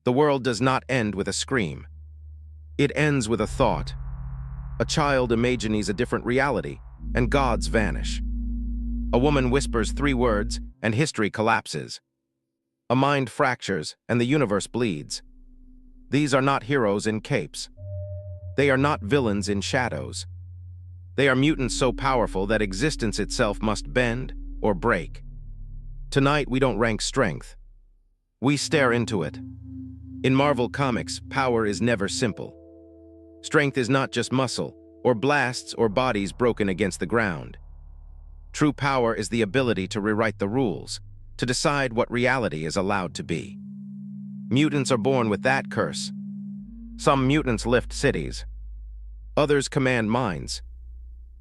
The world does not end with a scream. It ends with a thought. A child imagines a different reality, and gods vanish. A woman whispers 3 words, and history collapses. A mind fractures, and the universe bleeds. These are not heroes in capes. They are not villains in shadows. They are mutants so powerful that existence itself must bend or break. Tonight, we don't rank strength. We stare into it. In Marvel Comics, power is never simple. Strength is not just muscle, or blasts or bodies broken against the ground. True power is the ability to rewrite the rules, to decide what reality is allowed to be. Mutants are born with that curse. Some mutants lift cities. Others command minds.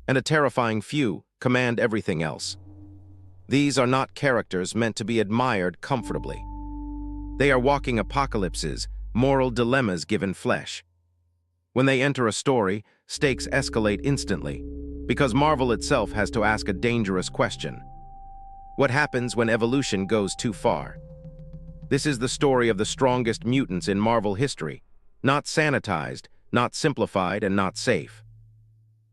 And a terrifying few command everything else. These are not characters meant to be admired comfortably. They are walking apocalypses, moral dilemmas given flesh. When they enter a story, stakes escalate instantly, because Marvel itself has to ask a dangerous question. What happens when evolution goes too far? This is the story of the strongest mutants in Marvel history, not sanitized, not simplified, and not safe.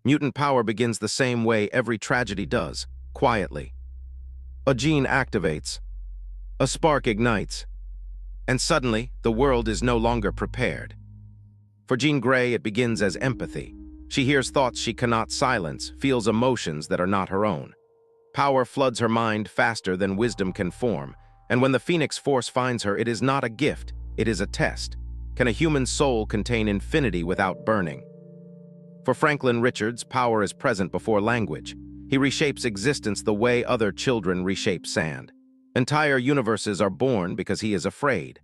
Mutant power begins the same way every tragedy does, quietly. A gene activates, a spark ignites, and suddenly the world is no longer prepared. For Jean Grey, it begins as empathy. She hears thoughts she cannot silence, feels emotions that are not her own. Power floods her mind faster than wisdom can form, and when the Phoenix Force finds her, it is not a gift, it is a test. Can a human soul contain infinity without burning? For Franklin Richards, power is present before language. He reshapes existence the way other children reshape sand. Entire universes are born because he is afraid.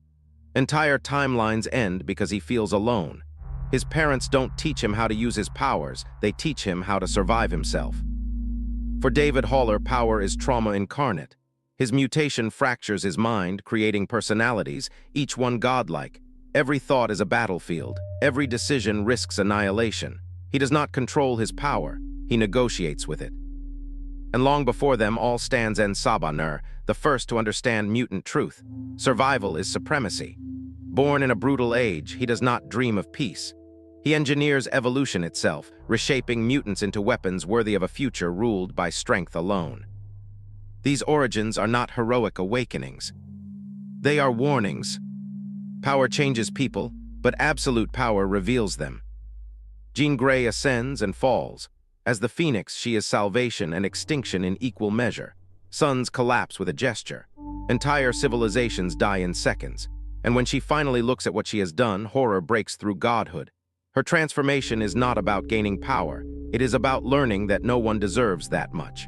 Entire timelines end because he feels alone. His parents don't teach him how to use his powers, they teach him how to survive himself. For David Haller, power is trauma incarnate. His mutation fractures his mind, creating personalities, each one godlike. Every thought is a battlefield. Every decision risks annihilation. He does not control his power, he negotiates with it. And long before them all stands En-Sabah-Nur, the first to understand mutant truth. Survival is supremacy. Born in a brutal age, he does not dream of peace. He engineers evolution itself, reshaping mutants into weapons worthy of a future ruled by strength alone. These origins are not heroic awakenings. They are warnings. Power changes people, but absolute power reveals them. Jean Grey ascends and falls. As the Phoenix, she is salvation and extinction in equal measure. Suns collapse with a gesture. Entire civilizations die in seconds. And when she finally looks at what she has done, horror breaks through godhood. Her transformation is not about gaining power. It is about learning that no one deserves that much.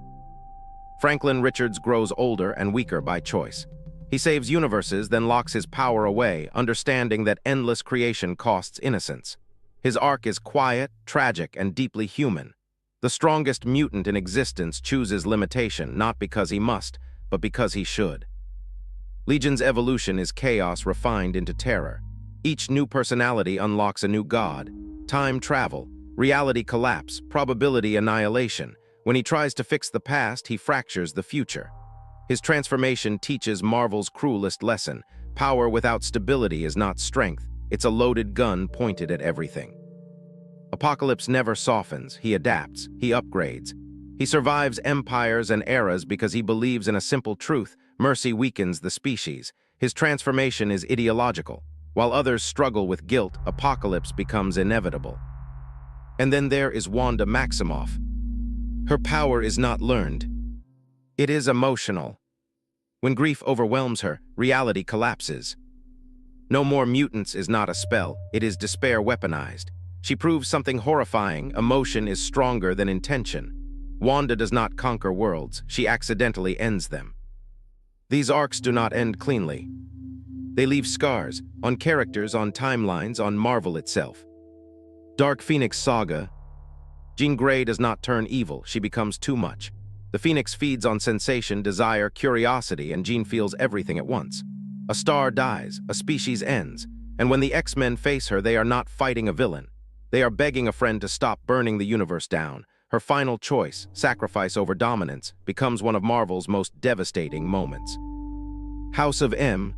Franklin Richards grows older and weaker by choice. He saves universes, then locks his power away, understanding that endless creation costs innocence. His arc is quiet, tragic, and deeply human. The strongest mutant in existence chooses limitation, not because he must, but because he should. Legion's evolution is chaos refined into terror. Each new personality unlocks a new god. Time travel, reality collapse, probability annihilation. When he tries to fix the past, he fractures the future. His transformation teaches Marvel's cruelest lesson. Power without stability is not strength. It's a loaded gun pointed at everything. Apocalypse never softens, he adapts, he upgrades. He survives empires and eras because he believes in a simple truth: mercy weakens the species. His transformation is ideological. While others struggle with guilt, apocalypse becomes inevitable. And then there is Wanda Maximoff. Her power is not learned. It is emotional. When grief overwhelms her, reality collapses. No More Mutants is not a spell, it is despair weaponized. She proves something horrifying: emotion is stronger than intention. Wanda does not conquer worlds, she accidentally ends them. These arcs do not end cleanly. They leave scars, on characters, on timelines, on Marvel itself. Dark Phoenix Saga. Jean Grey does not turn evil, she becomes too much. The Phoenix feeds on sensation, desire, curiosity, and Jean feels everything at once. A star dies, a species ends, and when the X-Men face her, they are not fighting a villain. They are begging a friend to stop burning the universe down. Her final choice, sacrifice over dominance, becomes one of Marvel's most devastating moments. House of M.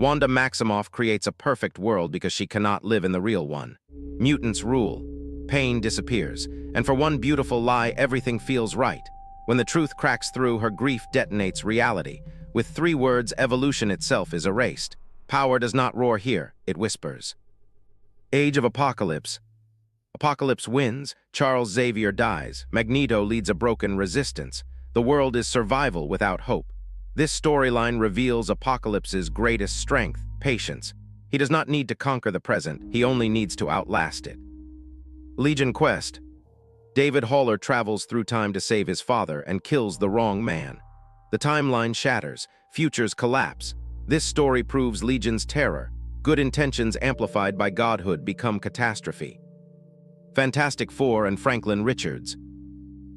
Wanda Maximoff creates a perfect world because she cannot live in the real one. Mutants rule. Pain disappears, and for one beautiful lie, everything feels right. When the truth cracks through, her grief detonates reality. With 3 words, evolution itself is erased. Power does not roar here, it whispers. Age of Apocalypse. Apocalypse wins, Charles Xavier dies, Magneto leads a broken resistance. The world is survival without hope. This storyline reveals Apocalypse's greatest strength, patience. He does not need to conquer the present, he only needs to outlast it. Legion Quest. David Haller travels through time to save his father and kills the wrong man. The timeline shatters, futures collapse. This story proves Legion's terror. Good intentions amplified by godhood become catastrophe. Fantastic Four and Franklin Richards.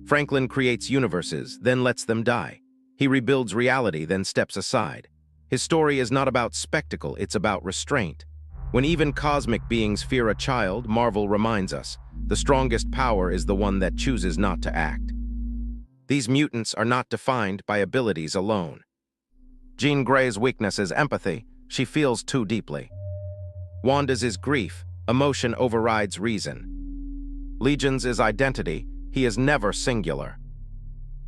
Franklin creates universes, then lets them die. He rebuilds reality, then steps aside. His story is not about spectacle, it's about restraint. When even cosmic beings fear a child, Marvel reminds us, the strongest power is the one that chooses not to act. These mutants are not defined by abilities alone. Jean Grey's weakness is empathy, she feels too deeply. Wanda's is grief, emotion overrides reason. Legion's is identity, he is never singular.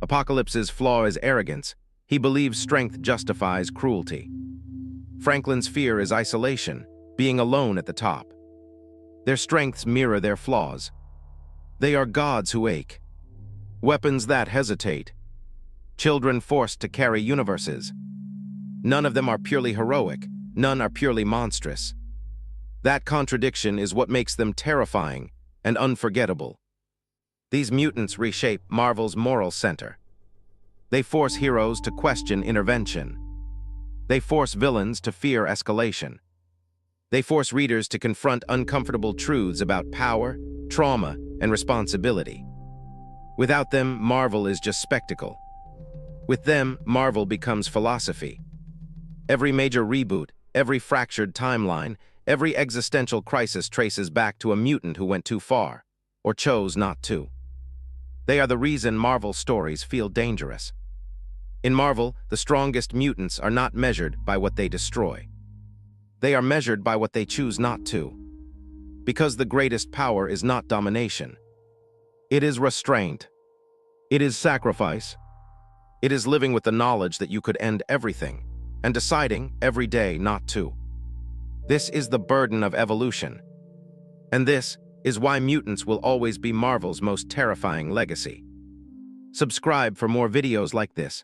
Apocalypse's flaw is arrogance, he believes strength justifies cruelty. Franklin's fear is isolation, being alone at the top. Their strengths mirror their flaws. They are gods who ache. Weapons that hesitate. Children forced to carry universes. None of them are purely heroic, none are purely monstrous. That contradiction is what makes them terrifying and unforgettable. These mutants reshape Marvel's moral center. They force heroes to question intervention. They force villains to fear escalation. They force readers to confront uncomfortable truths about power, trauma, and responsibility. Without them, Marvel is just spectacle. With them, Marvel becomes philosophy. Every major reboot, every fractured timeline, every existential crisis traces back to a mutant who went too far, or chose not to. They are the reason Marvel stories feel dangerous. In Marvel, the strongest mutants are not measured by what they destroy. They are measured by what they choose not to. Because the greatest power is not domination. It is restraint. It is sacrifice. It is living with the knowledge that you could end everything, and deciding every day not to. This is the burden of evolution. And this is why mutants will always be Marvel's most terrifying legacy. Subscribe for more videos like this.